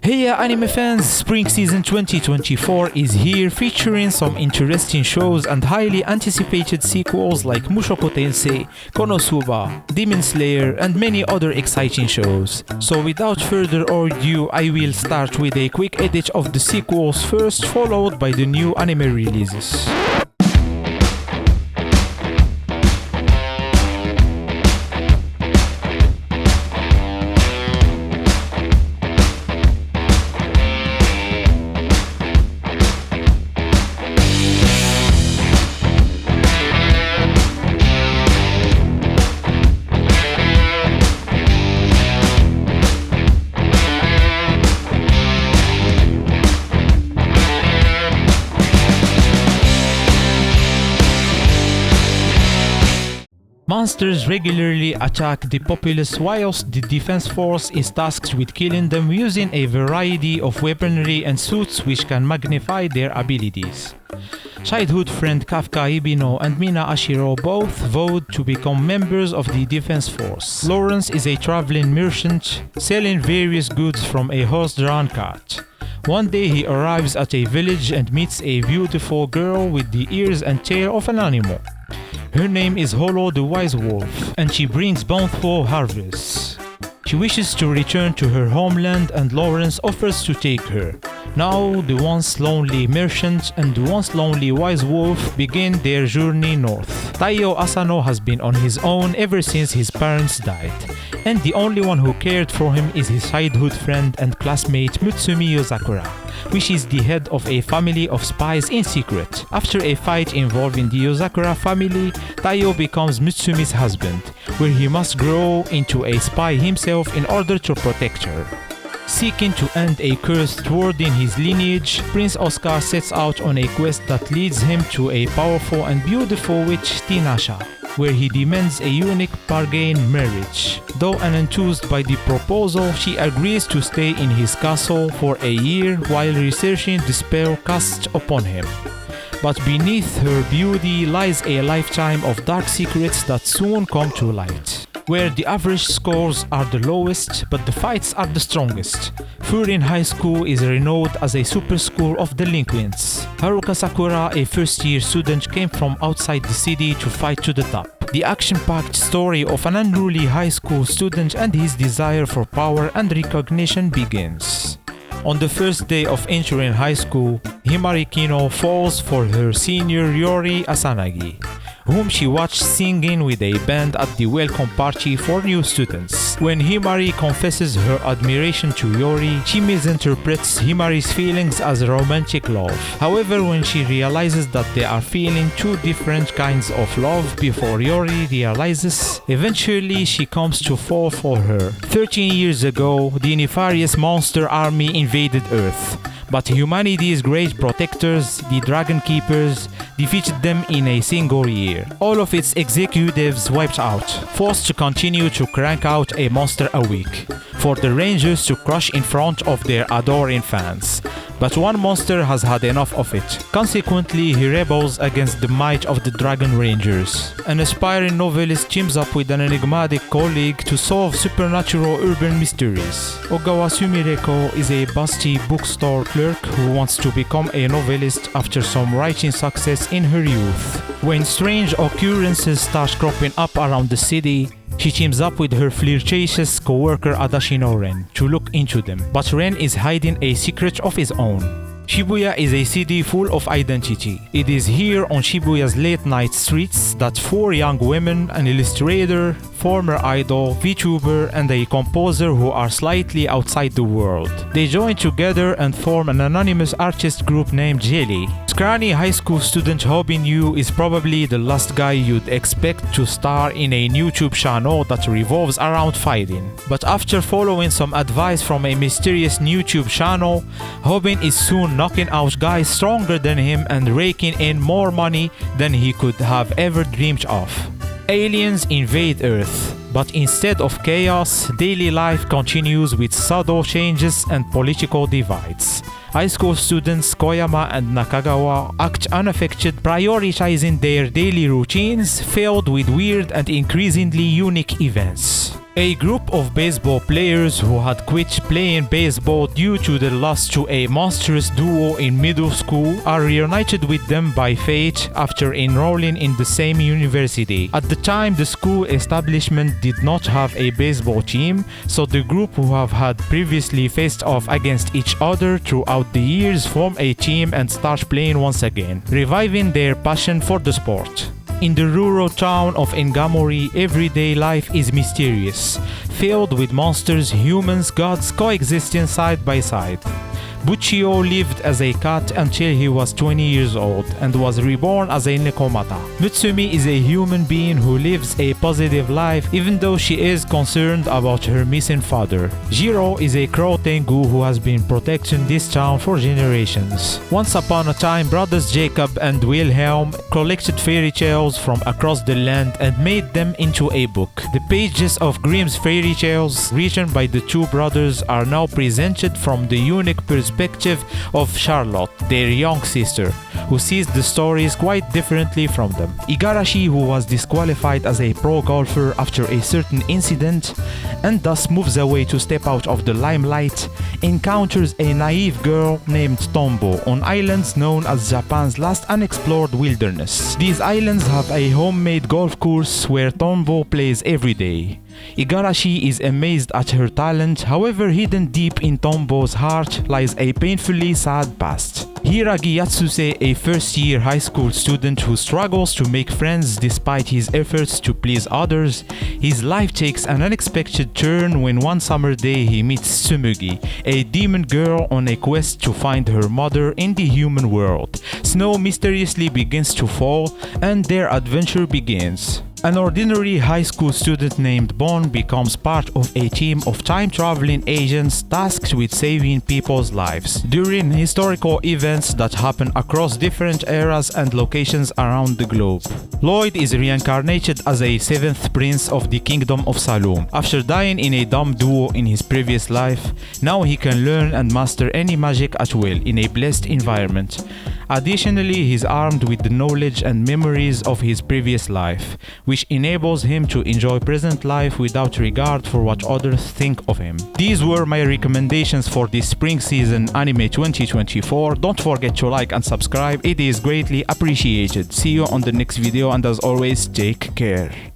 Hey anime fans, spring season 2024 is here, featuring some interesting shows and highly anticipated sequels like Mushoku Tensei, Konosuba, Demon Slayer and many other exciting shows. So without further ado, I will start with a quick edit of the sequels first, followed by the new anime releases. Monsters regularly attack the populace whilst the defense force is tasked with killing them using a variety of weaponry and suits which can magnify their abilities. Childhood friend Kaiju No and Mina Ashiro both vowed to become members of the defense force. Lawrence is a traveling merchant selling various goods from a horse-drawn cart. One day he arrives at a village and meets a beautiful girl with the ears and tail of an animal. Her name is Holo the Wise Wolf, and she brings bountiful harvests. She wishes to return to her homeland and Lawrence offers to take her. Now the once lonely merchant and the once lonely Wise Wolf begin their journey north. Taiyo Asano has been on his own ever since his parents died, and the only one who cared for him is his childhood friend and classmate Musume Yozakura, which is the head of a family of spies in secret. After a fight involving the Yozakura family, Taiyo becomes Mutsume's husband, where he must grow into a spy himself in order to protect her. Seeking to end a curse thwarting his lineage, Prince Oscar sets out on a quest that leads him to a powerful and beautiful witch Tinasha, where he demands a unique bargain marriage. Though unenthused by the proposal, she agrees to stay in his castle for a year while researching the spell cast upon him. But beneath her beauty lies a lifetime of dark secrets that soon come to light, where the average scores are the lowest but the fights are the strongest. Furin High School is renowned as a super school of delinquents. Haruka Sakura, a first-year student, came from outside the city to fight to the top. The action-packed story of an unruly high school student and his desire for power and recognition begins. On the first day of entering high school, Himari Kino falls for her senior Yori Asanagi, whom she watched singing with a band at the welcome party for new students. When Himari confesses her admiration to Yori, she misinterprets Himari's feelings as romantic love. However, when she realizes that they are feeling two different kinds of love before Yori realizes, eventually she comes to fall for her. 13 years ago, the nefarious monster army invaded Earth, but humanity's great protectors, the Dragon Keepers, defeated them in a single year. All of its executives wiped out, forced to continue to crank out a monster a week, for the Rangers to crush in front of their adoring fans. But one monster has had enough of it. Consequently, he rebels against the might of the Dragon Rangers. An aspiring novelist teams up with an enigmatic colleague to solve supernatural urban mysteries. Ogawa Sumireko is a busty bookstore clerk who wants to become a novelist after some writing success in her youth. When strange occurrences start cropping up around the city, she teams up with her flirtatious co-worker Adashino Ren to look into them, but Ren is hiding a secret of his own. Shibuya is a city full of identity. It is here on Shibuya's late-night streets that four young women, an illustrator, former idol, VTuber, and a composer who are slightly outside the world. They join together and form an anonymous artist group named Jelly. Scrawny high school student Hobin Yu is probably the last guy you'd expect to star in a YouTube channel that revolves around fighting. But after following some advice from a mysterious YouTube channel, Hobin is soon knocking out guys stronger than him and raking in more money than he could have ever dreamed of. Aliens invade Earth, but instead of chaos, daily life continues with subtle changes and political divides. High school students Koyama and Nakagawa act unaffected, prioritizing their daily routines filled with weird and increasingly unique events. A group of baseball players who had quit playing baseball due to their loss to a monstrous duo in middle school are reunited with them by fate after enrolling in the same university. At the time, the school establishment did not have a baseball team, so the group who have had previously faced off against each other throughout the years form a team and start playing once again, reviving their passion for the sport. In the rural town of Engamori, everyday life is mysterious, filled with monsters, humans, gods coexisting side by side. Buchio lived as a cat until he was 20 years old and was reborn as a Nekomata. Musume is a human being who lives a positive life even though she is concerned about her missing father. Jiro is a crow tengu who has been protecting this town for generations. Once upon a time, brothers Jacob and Wilhelm collected fairy tales from across the land and made them into a book. The pages of Grimm's fairy tales written by the two brothers are now presented from the unique perspective of Charlotte, their young sister, who sees the stories quite differently from them. Igarashi, who was disqualified as a pro golfer after a certain incident and thus moves away to step out of the limelight, encounters a naive girl named Tombo on islands known as Japan's last unexplored wilderness. These islands have a homemade golf course where Tombo plays every day. Igarashi is amazed at her talent, however hidden deep in Tombo's heart lies a painfully sad past. Hiragi Yatsuse, a first-year high school student who struggles to make friends despite his efforts to please others, his life takes an unexpected turn when one summer day he meets Tsumugi, a demon girl on a quest to find her mother in the human world. Snow mysteriously begins to fall and their adventure begins. An ordinary high school student named Bon becomes part of a team of time-traveling agents tasked with saving people's lives during historical events that happen across different eras and locations around the globe. Lloyd is reincarnated as a 7th prince of the Kingdom of Saloum. After dying in a dumb duel in his previous life, now he can learn and master any magic at will in a blessed environment. Additionally, he is armed with the knowledge and memories of his previous life, which enables him to enjoy present life without regard for what others think of him. These were my recommendations for this spring season anime 2024. Don't forget to like and subscribe, it is greatly appreciated. See you on the next video and as always, take care.